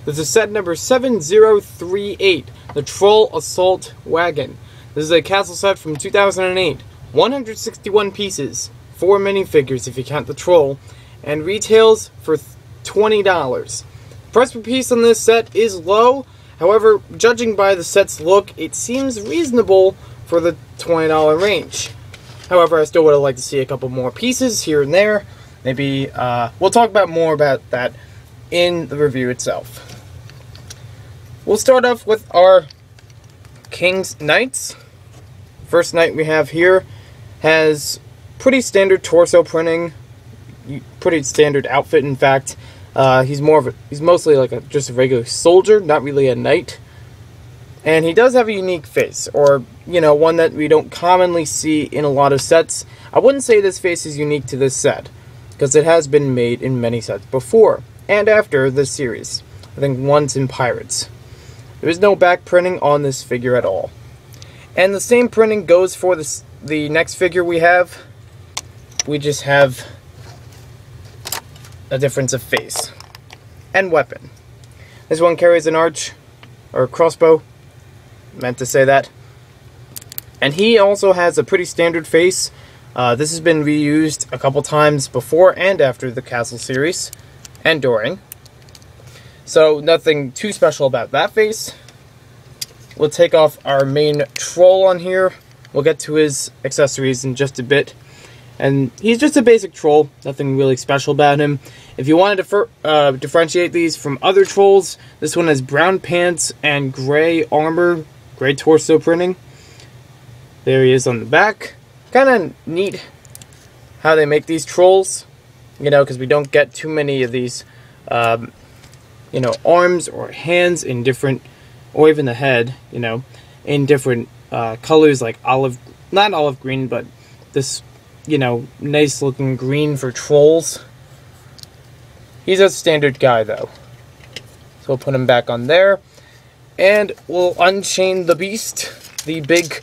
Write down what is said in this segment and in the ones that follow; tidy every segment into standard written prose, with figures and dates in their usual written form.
This is set number 7038, the Troll Assault Wagon. This is a castle set from 2008, 161 pieces, 4 minifigures if you count the troll, and retails for $20. Price per piece on this set is low, however, judging by the set's look, it seems reasonable for the $20 range. However, I still would have liked to see a couple more pieces here and there. Maybe, we'll talk about more about that in the review itself. We'll start off with our King's Knights. First knight we have here has pretty standard torso printing, pretty standard outfit in fact. He's mostly like just a regular soldier, not really a knight. And he does have a unique face, or, you know, one that we don't commonly see in a lot of sets. I wouldn't say this face is unique to this set, because it has been made in many sets before and after this series. I think once in Pirates. There is no back printing on this figure at all. And the same printing goes for the next figure we have. We just have a difference of face and weapon. This one carries an arch, or a crossbow, meant to say that. And he also has a pretty standard face. This has been reused a couple times before and after the Castle series, and during. So nothing too special about that face. We'll take off our main troll on here. We'll get to his accessories in just a bit. And he's just a basic troll, nothing really special about him. If you wanted to differentiate these from other trolls, this one has brown pants and gray armor, gray torso printing. There he is on the back. Kind of neat how they make these trolls, you know, because we don't get too many of these, you know, arms or hands in different, or even the head, you know, in different colors, like not olive green, but this, you know, nice looking green for trolls. He's a standard guy though. So we'll put him back on there. And we'll unchain the beast, the big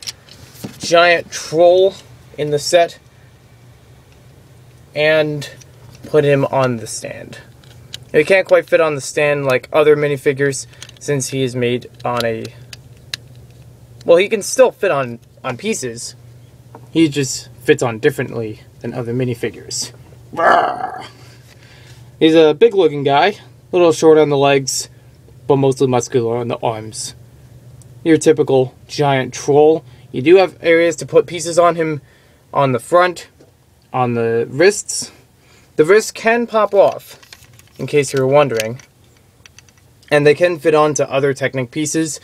giant troll in the set, and put him on the stand. He can't quite fit on the stand like other minifigures, since he is made on a... Well, he can still fit on pieces. He just fits on differently than other minifigures. He's a big looking guy, a little short on the legs, but mostly muscular on the arms. Your typical giant troll. You do have areas to put pieces on him on the front, on the wrists. The wrists can pop off, in case you were wondering. And they can fit onto other Technic pieces.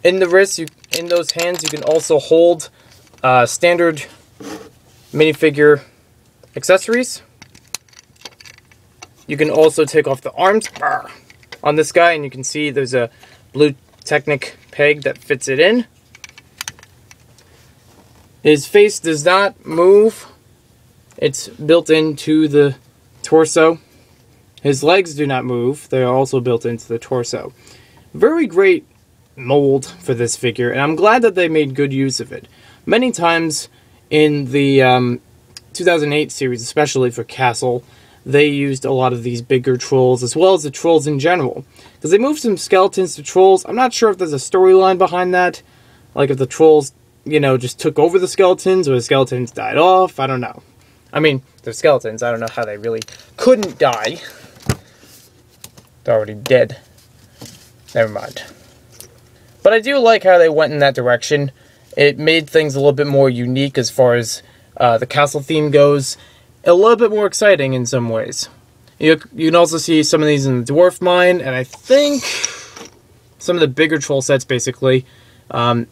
In the wrists, in those hands, you can also hold standard minifigure accessories. You can also take off the arms on this guy, and you can see there's a blue Technic peg that fits it in. His face does not move. It's built into the torso. His legs do not move. They are also built into the torso. Very great mold for this figure, and I'm glad that they made good use of it. Many times in the 2008 series, especially for Castle, they used a lot of these bigger trolls, as well as the trolls in general. Because they moved some skeletons to trolls. I'm not sure if there's a storyline behind that. Like if the trolls, you know, just took over the skeletons, or the skeletons died off. I don't know. I mean, they're skeletons. I don't know how they really couldn't die. They're already dead. Never mind. But I do like how they went in that direction. It made things a little bit more unique as far as the castle theme goes. A little bit more exciting in some ways. You can also see some of these in the dwarf mine, and I think some of the bigger troll sets, basically. In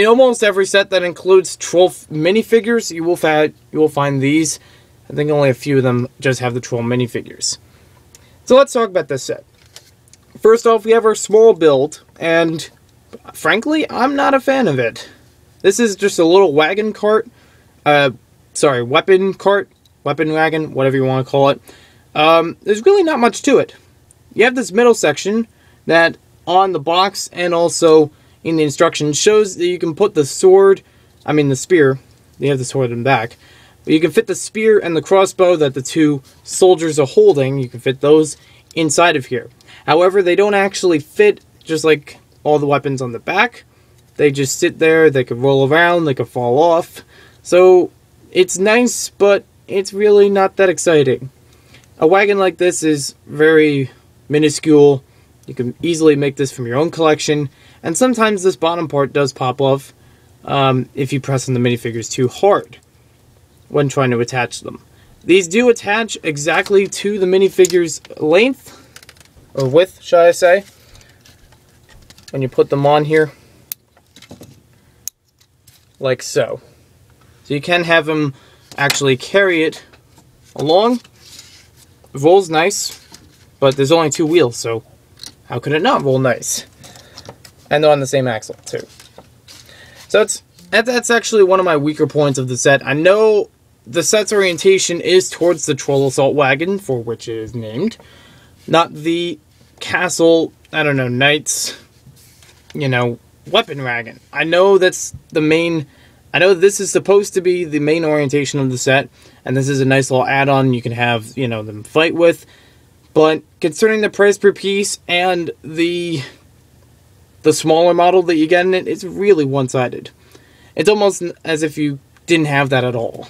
almost every set that includes troll minifigures, you will find these. I think only a few of them just have the troll minifigures. So let's talk about this set. First off, we have our small build, and frankly, I'm not a fan of it. This is just a little wagon cart. Weapon cart. Weapon wagon, whatever you want to call it. There's really not much to it. You have this middle section that on the box and also in the instructions shows that you can put the spear, you have the sword in the back, but you can fit the spear and the crossbow that the two soldiers are holding, you can fit those inside of here. However, they don't actually fit just like all the weapons on the back. They just sit there, they could roll around, they could fall off. So it's nice, but it's really not that exciting. A wagon like this is very minuscule. You can easily make this from your own collection. And sometimes this bottom part does pop off if you press on the minifigures too hard when trying to attach them. These do attach exactly to the minifigure's length, or width, shall I say, when you put them on here, like so. So you can have them actually carry it along. It rolls nice, but there's only 2 wheels, so how could it not roll nice? And they're on the same axle, too. So that's actually one of my weaker points of the set. I know the set's orientation is towards the Troll Assault Wagon, for which it is named, not the Castle, I don't know, Knights, you know, weapon wagon. I know that's the main, I know this is supposed to be the main orientation of the set, and this is a nice little add-on you can have, you know, them fight with, but concerning the price per piece and the smaller model that you get in it, it's really one-sided. It's almost as if you didn't have that at all.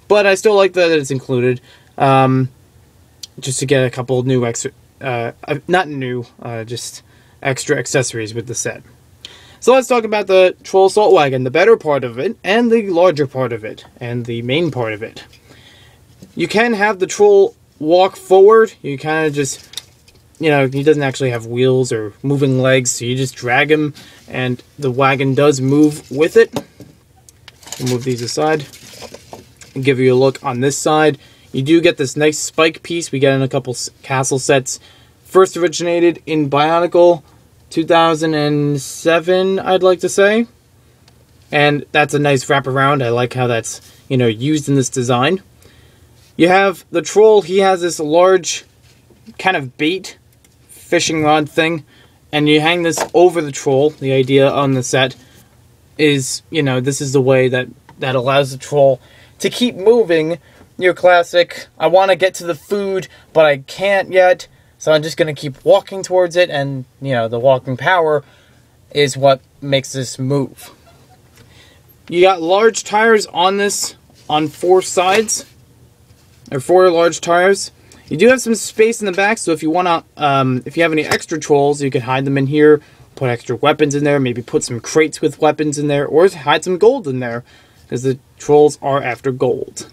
But I still like that it's included, just to get a couple new extra, just extra accessories with the set. So let's talk about the Troll Assault Wagon, the better part of it, and the larger part of it, and the main part of it. You can have the Troll walk forward. You kind of just, you know, he doesn't actually have wheels or moving legs, so you just drag him, and the wagon does move with it. We'll move these aside and give you a look on this side. You do get this nice spike piece we get in a couple castle sets. First originated in Bionicle 2007, I'd like to say. And that's a nice wraparound. I like how that's, you know, used in this design. You have the troll. He has this large kind of bait fishing rod thing, and you hang this over the troll. The idea on the set is, you know, this is the way that allows the troll to keep moving. Your classic, I want to get to the food, but I can't yet, so I'm just going to keep walking towards it, and, you know, the walking power is what makes this move. You got large tires on this, on 4 sides, or 4 large tires. You do have some space in the back, so if you want to, if you have any extra trolls, you can hide them in here, put extra weapons in there, maybe put some crates with weapons in there, or hide some gold in there, because the trolls are after gold.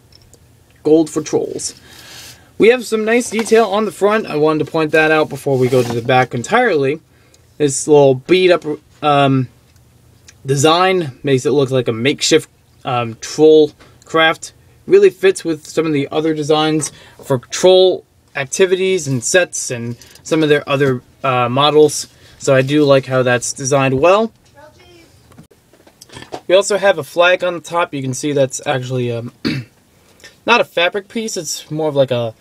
Gold for trolls. We have some nice detail on the front. I wanted to point that out before we go to the back entirely. This little beat up design makes it look like a makeshift troll craft. Really fits with some of the other designs for troll activities and sets and some of their other models. So I do like how that's designed well. We also have a flag on the top. You can see that's actually not a fabric piece. It's more of like a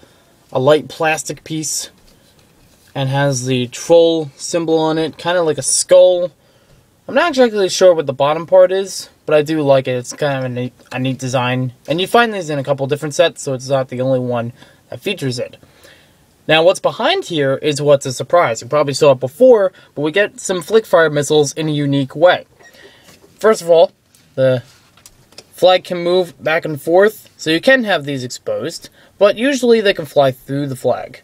light plastic piece, and has the troll symbol on it, kind of like a skull. I'm not exactly sure what the bottom part is, but I do like it. It's kind of a neat design, and you find these in a couple different sets, so it's not the only one that features it. Now, what's behind here is what's a surprise. You probably saw it before, but we get some Flickr missiles in a unique way. First of all, the flag can move back and forth, so you can have these exposed, but usually they can fly through the flag.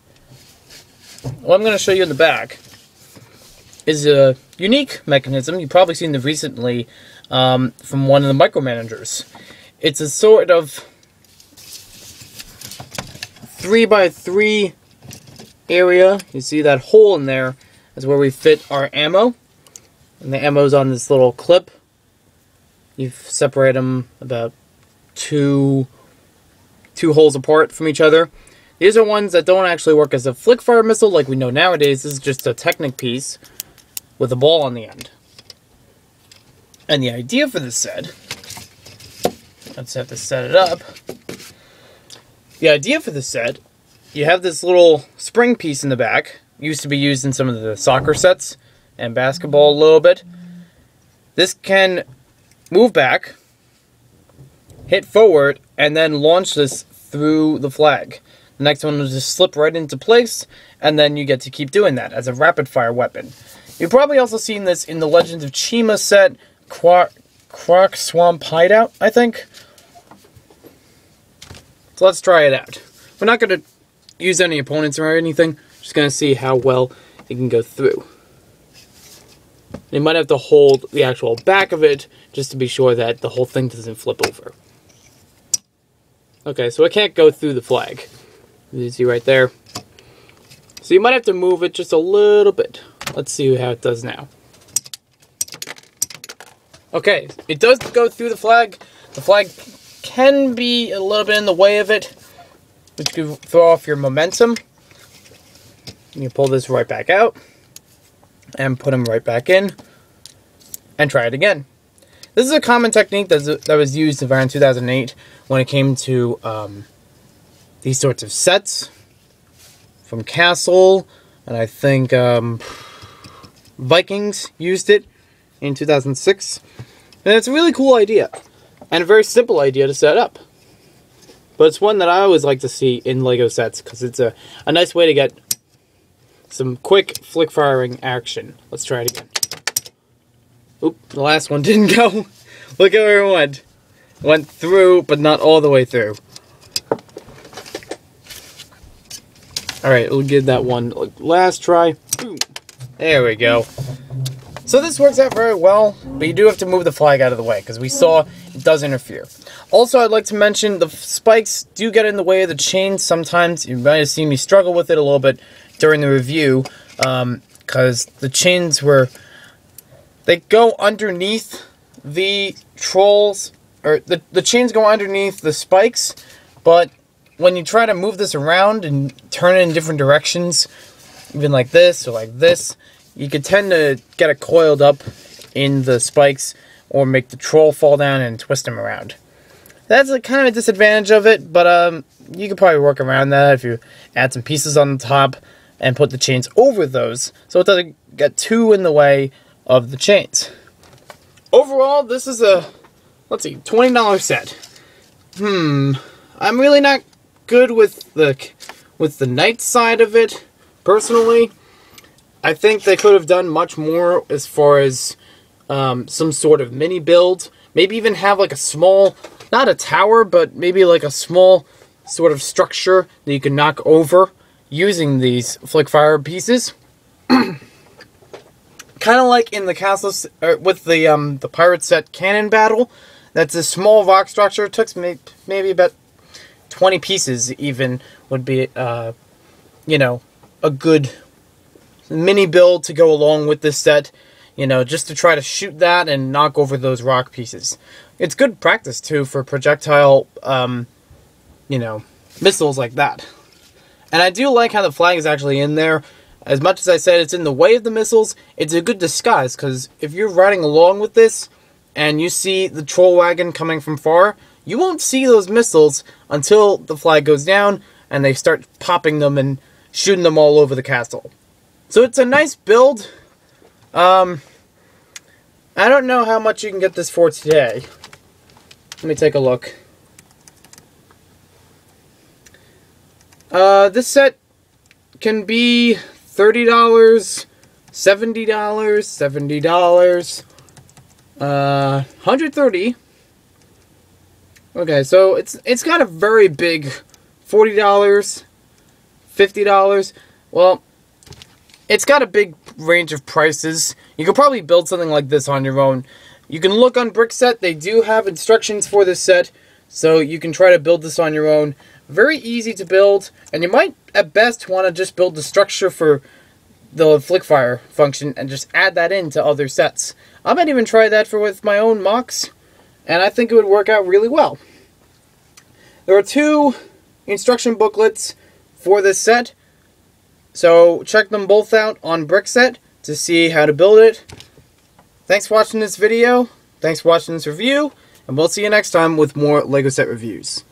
What I'm going to show you in the back is a unique mechanism. You've probably seen it recently from one of the micromanagers. It's a sort of 3x3 area. You see that hole in there is where we fit our ammo, and the ammo's on this little clip. You separate them about two holes apart from each other. These are ones that don't actually work as a flick-fire missile like we know nowadays. This is just a Technic piece with a ball on the end. And the idea for this set, let's have to set it up. The idea for this set, you have this little spring piece in the back. Used to be used in some of the soccer sets and basketball a little bit. This can move back, hit forward, and then launch this through the flag. The next one will just slip right into place, and then you get to keep doing that as a rapid-fire weapon. You've probably also seen this in the Legends of Chima set, Croc Swamp Hideout, I think. So let's try it out. We're not going to use any opponents or anything, just going to see how well it can go through. You might have to hold the actual back of it, just to be sure that the whole thing doesn't flip over. Okay, so it can't go through the flag. You see right there. So you might have to move it just a little bit. Let's see how it does now. Okay, it does go through the flag. The flag can be a little bit in the way of it, which could throw off your momentum. You pull this right back out, and put them right back in, and try it again. This is a common technique that was used around 2008 when it came to these sorts of sets from Castle, and I think Vikings used it in 2006. And it's a really cool idea, and a very simple idea to set up. But it's one that I always like to see in LEGO sets, because it's a nice way to get some quick flick firing action. Let's try it again. Oop, the last one didn't go. Look at where it went. Went through, but not all the way through. Alright, we'll give that one last try. Boom. There we go. So this works out very well, but you do have to move the flag out of the way, because we saw it does interfere. Also, I'd like to mention the spikes do get in the way of the chains sometimes. You might have seen me struggle with it a little bit during the review, because the chains they go underneath the trolls, or the chains go underneath the spikes, but when you try to move this around and turn it in different directions, even like this or like this, you could tend to get it coiled up in the spikes or make the troll fall down and twist him around. That's a kind of a disadvantage of it, but you could probably work around that if you add some pieces on the top and put the chains over those so it doesn't get too in the way of the chains. Overall, this is a, let's see, $20 set. I'm really not good with the knight side of it, personally. I think they could have done much more as far as some sort of mini build. Maybe even have like a small, not a tower, but maybe like a small sort of structure that you can knock over using these flick fire pieces. Kind of like in the castle, with the pirate set cannon battle. That's a small rock structure. It took maybe about 20 pieces even would be, you know, a good mini build to go along with this set. You know, just to try to shoot that and knock over those rock pieces. It's good practice, too, for projectile, you know, missiles like that. And I do like how the flag is actually in there. As much as I said it's in the way of the missiles, it's a good disguise, because if you're riding along with this, and you see the troll wagon coming from far, you won't see those missiles until the flag goes down, and they start popping them and shooting them all over the castle. So it's a nice build. I don't know how much you can get this for today. Let me take a look. This set can be $30, $70, $70, $130. Okay, so it's got a very big $40, $50. Well, it's got a big range of prices. You could probably build something like this on your own. You can look on Brickset. They do have instructions for this set, so you can try to build this on your own. Very easy to build, and you might, at best, want to just build the structure for the flickfire function and just add that into other sets. I might even try that with my own mocks, and I think it would work out really well. There are 2 instruction booklets for this set, so check them both out on Brickset to see how to build it. Thanks for watching this video, thanks for watching this review, and we'll see you next time with more LEGO set reviews.